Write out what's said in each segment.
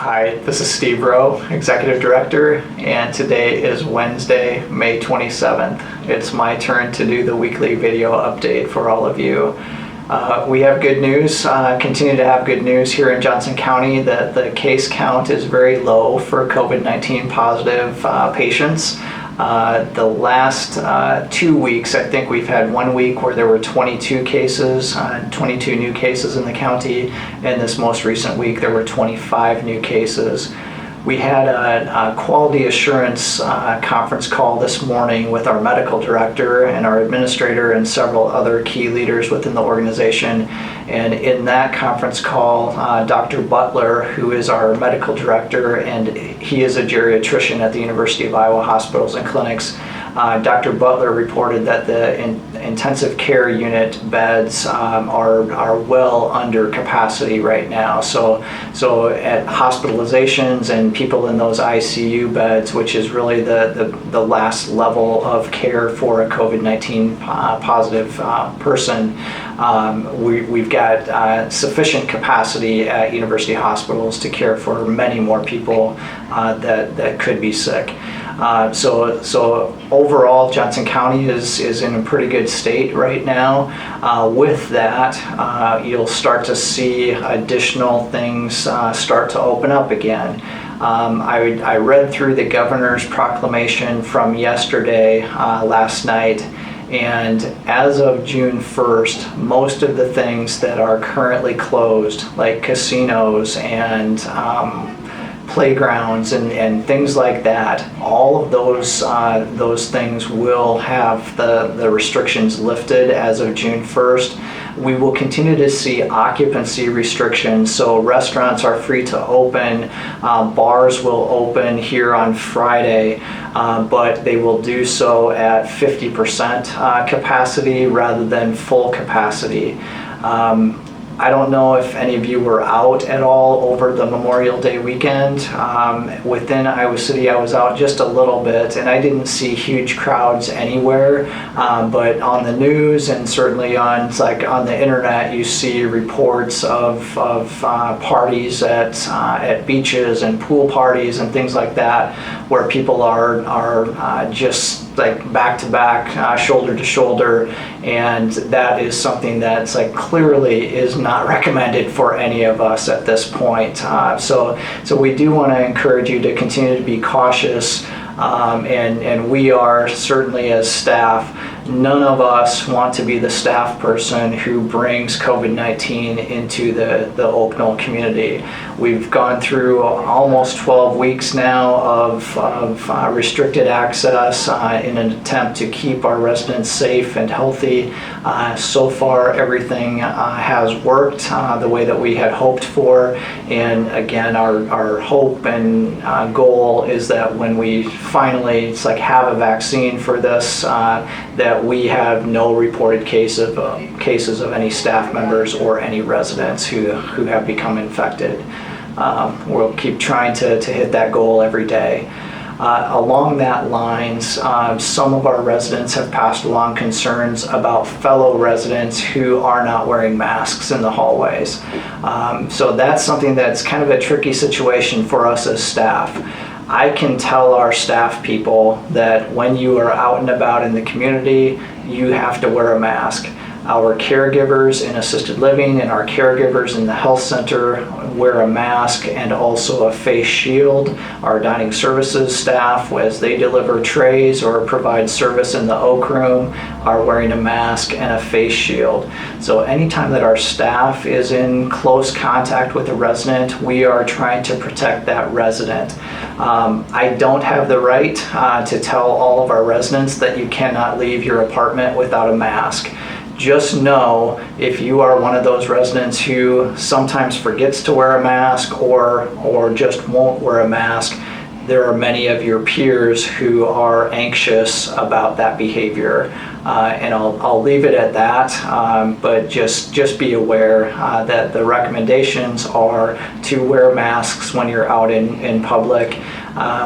Hi, this is Steve Rowe, Executive Director, and today is Wednesday, May 27th. It's my turn to do the weekly video update for all of you. We have good news, continue to have good news here in Johnson County that the case count is very low for COVID-19 positive patients. The last 2 weeks, I think we've had 1 week where there were 22 cases, 22 new cases in the county, and this most recent week there were 25 new cases. We had a quality assurance conference call this morning with our medical director and our administrator and several other key leaders within the organization. And in that conference call, Dr. Butler, who is our medical director, and he is a geriatrician at the University of Iowa Hospitals and Clinics, Dr. Butler reported that the intensive care unit beds are well under capacity right now. So at hospitalizations and people in those ICU beds, which is really the last level of care for a COVID-19 positive person, we've got sufficient capacity at university hospitals to care for many more people that could be sick. So overall, Johnson County is in a pretty good state right now. With that, you'll start to see additional things start to open up again. I read through the governor's proclamation from yesterday, last night, and as of June 1st, most of the things that are currently closed, like casinos and playgrounds and things like that, all of those things will have the restrictions lifted as of June 1st. We will continue to see occupancy restrictions, so restaurants are free to open, bars will open here on Friday, but they will do so at 50% capacity rather than full capacity. I don't know if any of you were out at all over the Memorial Day weekend. Within Iowa City, I was out just a little bit, and I didn't see huge crowds anywhere. But on the news and certainly on the internet, you see reports of parties at beaches and pool parties and things like that, where people are just like back to back, shoulder to shoulder, and that is something that's clearly is not recommended for any of us at this point. So we do want to encourage you to continue to be cautious, and we are certainly as staff. None of us want to be the staff person who brings COVID-19 into the Oaknoll community. We've gone through almost 12 weeks now of restricted access in an attempt to keep our residents safe and healthy. So far, everything has worked the way that we had hoped for. And again, our hope and goal is that when we finally have a vaccine for this, that we have no reported cases of any staff members or any residents who have become infected. We'll keep trying to hit that goal every day. Along that lines, some of our residents have passed along concerns about fellow residents who are not wearing masks in the hallways. So that's something that's kind of a tricky situation for us as staff. I can tell our staff people that when you are out and about in the community, you have to wear a mask. Our caregivers in assisted living and our caregivers in the health center wear a mask and also a face shield. Our dining services staff, as they deliver trays or provide service in the Oak Room, are wearing a mask and a face shield. So anytime that our staff is in close contact with a resident, we are trying to protect that resident. I don't have the right to tell all of our residents that you cannot leave your apartment without a mask. Just know if you are one of those residents who sometimes forgets to wear a mask or just won't wear a mask, there are many of your peers who are anxious about that behavior. And I'll leave it at that, but just be aware that the recommendations are to wear masks when you're out in public.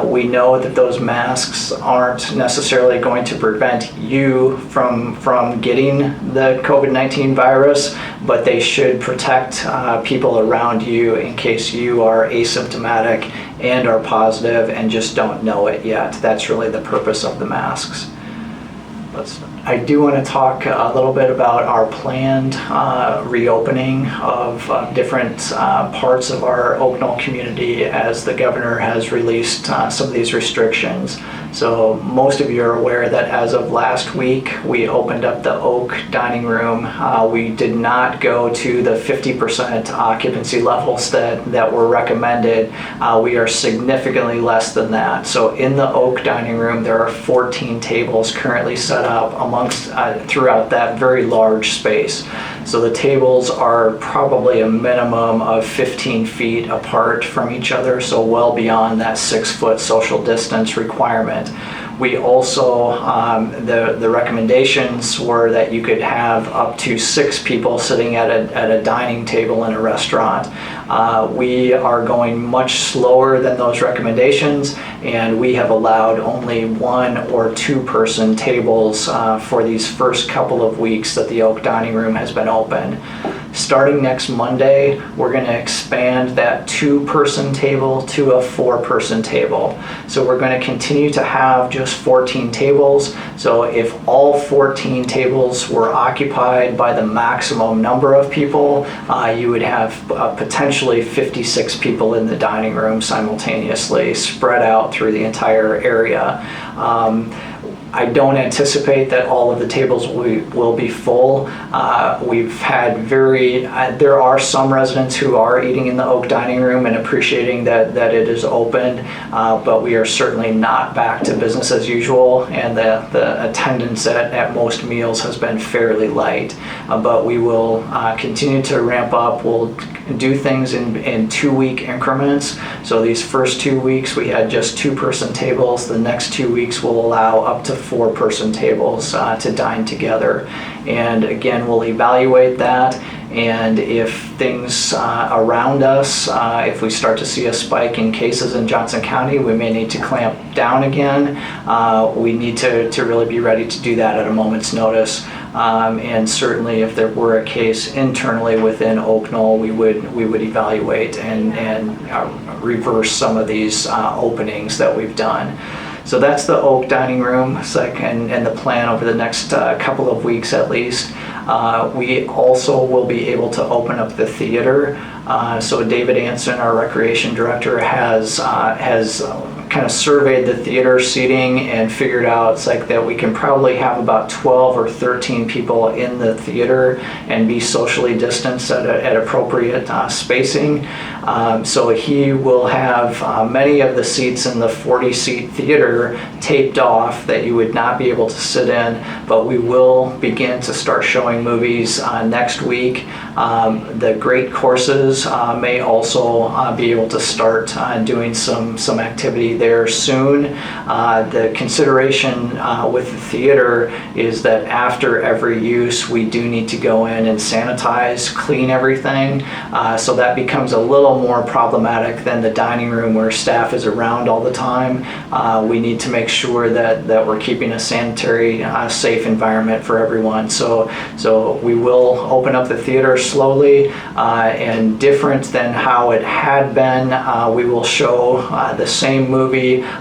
We know that those masks aren't necessarily going to prevent you from getting the COVID-19 virus, but they should protect people around you in case you are asymptomatic and are positive and just don't know it yet. That's really the purpose of the masks. I do want to talk a little bit about our planned reopening of different parts of our Oaknoll community as the governor has released some of these restrictions. So most of you are aware that as of last week, we opened up the Oak dining room. We did not go to the 50% occupancy levels that were recommended. We are significantly less than that. So in the Oak dining room, there are 14 tables currently set up throughout that very large space. So the tables are probably a minimum of 15 feet apart from each other, so well beyond that 6-foot social distance requirement. We also, the recommendations were that you could have up to 6 people sitting at a dining table in a restaurant. We are going much slower than those recommendations, and we have allowed only 1 or 2 person tables for these first couple of weeks that the Oak dining room has been open. Starting next Monday, we're going to expand that 2-person table to a 4-person table. So we're going to continue to have just 14 tables. So if all 14 tables were occupied by the maximum number of people, you would have potentially 56 people in the dining room simultaneously spread out through the entire area. I don't anticipate that all of the tables will be full. We've had there are some residents who are eating in the Oak dining room and appreciating that it is open, but we are certainly not back to business as usual, and the attendance at most meals has been fairly light. But we will continue to ramp up. We'll do things in 2-week increments. So these first 2 weeks we had just 2-person tables. The next 2 weeks will allow up to 4-person tables to dine together. And again, we'll evaluate that, and if things around us, if we start to see a spike in cases in Johnson County, we may need to clamp down again. We need to really be ready to do that at a moment's notice. And certainly if there were a case internally within Oaknoll, we would evaluate and reverse some of these openings that we've done. So that's the Oak dining room, and the plan over the next couple of weeks at least. We also will be able to open up the theater. So David Anson, our recreation director, has kind of surveyed the theater seating and figured out that we can probably have about 12 or 13 people in the theater and be socially distanced at appropriate spacing. So he will have many of the seats in the 40-seat theater taped off that you would not be able to sit in, but we will begin to start showing movies next week. The great courses may also be able to start doing some activity there soon. The consideration with the theater is that after every use we do need to go in and sanitize, clean everything, so that becomes a little more problematic than the dining room where staff is around all the time. We need to make sure that we're keeping a sanitary, safe environment for everyone. So we will open up the theater slowly, and different than how it had been, we will show the same movie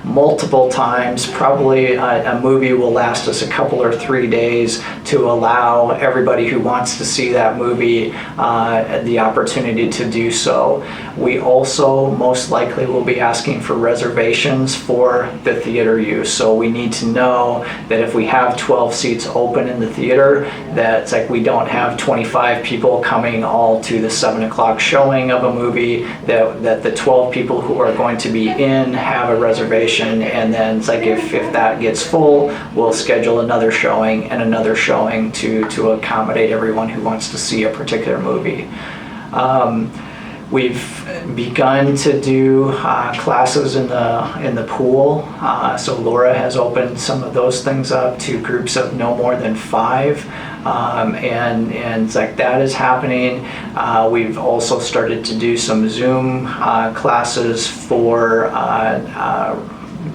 multiple times. Probably a movie will last us a couple or 3 days to allow everybody who wants to see that movie the opportunity to do so. We also most likely will be asking for reservations for the theater use. So we need to know that if we have 12 seats open in the theater, that we don't have 25 people coming all to the 7 o'clock showing of a movie, that the 12 people who are going to be in have a reservation, and then if that gets full, we'll schedule another showing and another showing to accommodate everyone who wants to see a particular movie. We've begun to do classes in the pool. So Laura has opened some of those things up to groups of no more than 5. And that is happening. We've also started to do some Zoom classes for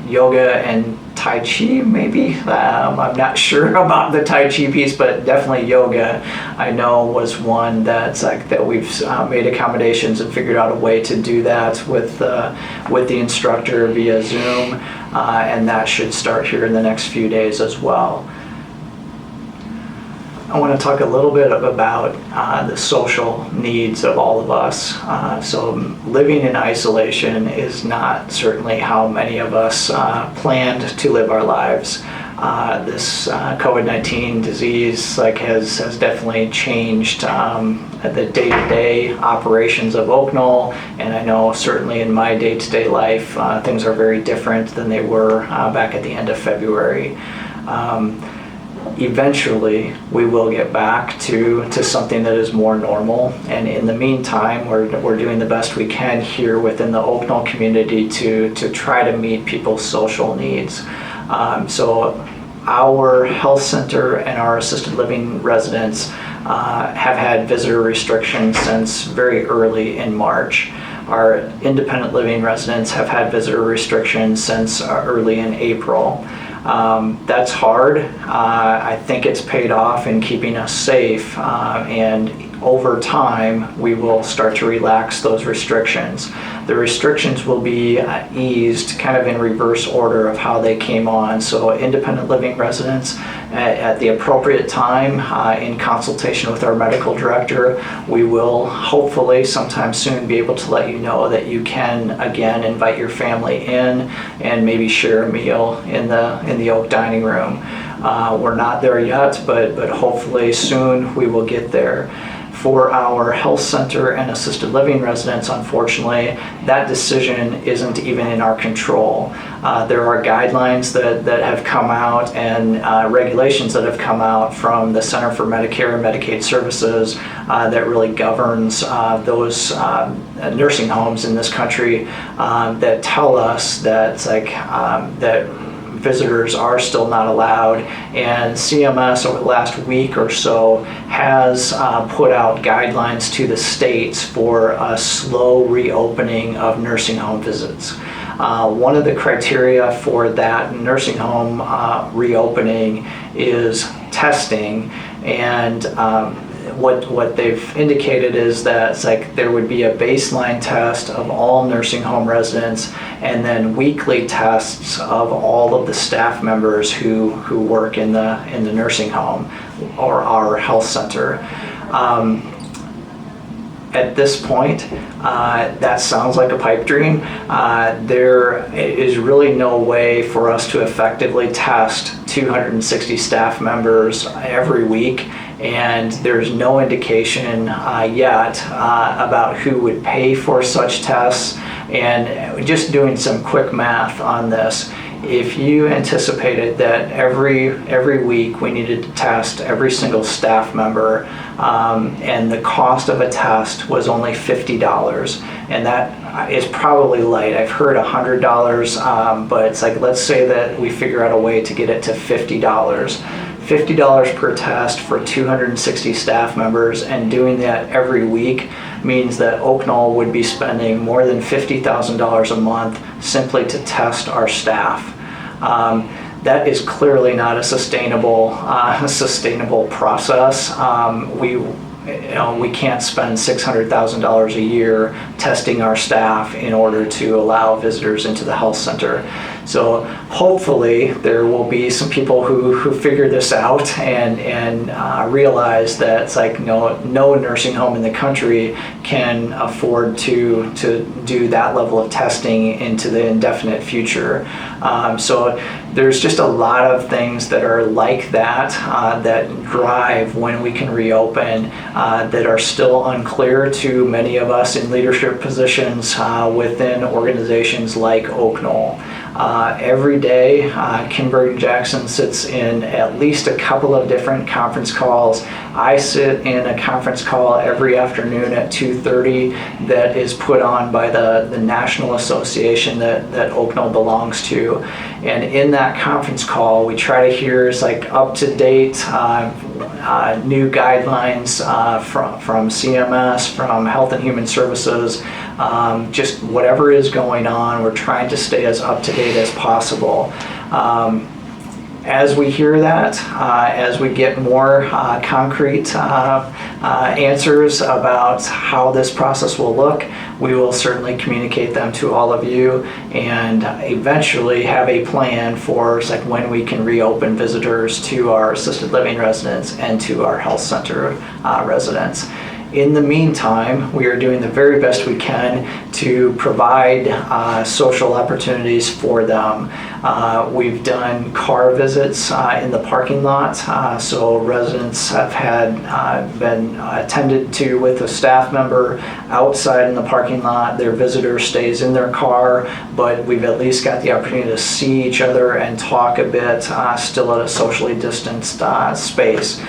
yoga and Tai Chi, maybe. I'm not sure about the Tai Chi piece, but definitely yoga, I know, was one that's like that we've made accommodations and figured out a way to do that with the instructor via Zoom, and that should start here in the next few days as well. I want to talk a little bit about the social needs of all of us. So living in isolation is not certainly how many of us planned to live our lives. This COVID-19 disease has definitely changed the day-to-day operations of Oaknoll, and I know certainly in my day-to-day life things are very different than they were back at the end of February. Eventually we will get back to something that is more normal, and in the meantime we're doing the best we can here within the Oaknoll community to try to meet people's social needs. So our health center and our assisted living residents have had visitor restrictions since very early in March. Our independent living residents have had visitor restrictions since early in April. That's hard. I think it's paid off in keeping us safe, and over time we will start to relax those restrictions. The restrictions will be eased kind of in reverse order of how they came on. So independent living residents at the appropriate time, in consultation with our medical director, we will hopefully sometime soon be able to let you know that you can again invite your family in and maybe share a meal in the Oak dining room. We're not there yet, but hopefully soon we will get there. For our health center and assisted living residents, unfortunately, that decision isn't even in our control. There are guidelines that have come out and regulations that have come out from the Center for Medicare and Medicaid Services that really governs those nursing homes in this country that tell us that that visitors are still not allowed, and CMS over the last week or so has put out guidelines to the states for a slow reopening of nursing home visits. One of the criteria for that nursing home reopening is testing, and what they've indicated is that there would be a baseline test of all nursing home residents and then weekly tests of all of the staff members who work in the nursing home or our health center. At this point, that sounds like a pipe dream. There is really no way for us to effectively test 260 staff members every week, and there's no indication yet about who would pay for such tests. And just doing some quick math on this, if you anticipated that every week we needed to test every single staff member, and the cost of a test was only $50, and that is probably light. I've heard $100, but it's let's say that we figure out a way to get it to $50. $50 per test for 260 staff members, and doing that every week means that Oaknoll would be spending more than $50,000 a month simply to test our staff. That is clearly not a sustainable process. We can't spend $600,000 a year testing our staff in order to allow visitors into the health center. So hopefully there will be some people who figure this out and realize that it's no nursing home in the country can afford to do that level of testing into the indefinite future. So there's just a lot of things that are like that that drive when we can reopen that are still unclear to many of us in leadership positions within organizations like Oaknoll. Every day, Kinberg and Jackson sits in at least a couple of different conference calls. I sit in a conference call every afternoon at 2:30 that is put on by the national association that Oaknoll belongs to. And in that conference call, we try to hear up-to-date new guidelines from CMS, from Health and Human Services, just whatever is going on. We're trying to stay as up to date as possible. As we hear that, as we get more concrete answers about how this process will look, we will certainly communicate them to all of you and eventually have a plan for like when we can reopen visitors to our assisted living residents and to our health center residents. In the meantime, we are doing the very best we can to provide social opportunities for them. We've done car visits in the parking lot, so residents have been attended to with a staff member outside in the parking lot. Their visitor stays in their car, but we've at least got the opportunity to see each other and talk a bit, still at a socially distanced space.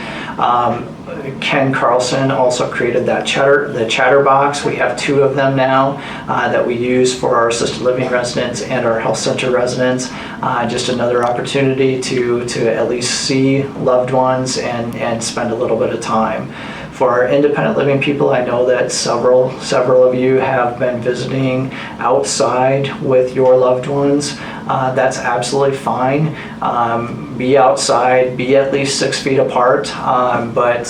Ken Carlson also created the chatter box. We have 2 of them now that we use for our assisted living residents and our health center residents. Just another opportunity to at least see loved ones and spend a little bit of time. For our independent living people, I know that several of you have been visiting outside with your loved ones. That's absolutely fine. Be outside, be at least 6 feet apart, but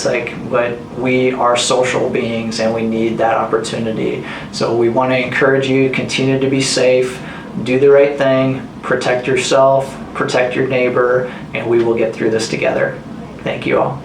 we are social beings and we need that opportunity. So we want to encourage you to continue to be safe, do the right thing, protect yourself, protect your neighbor, and we will get through this together. Thank you all.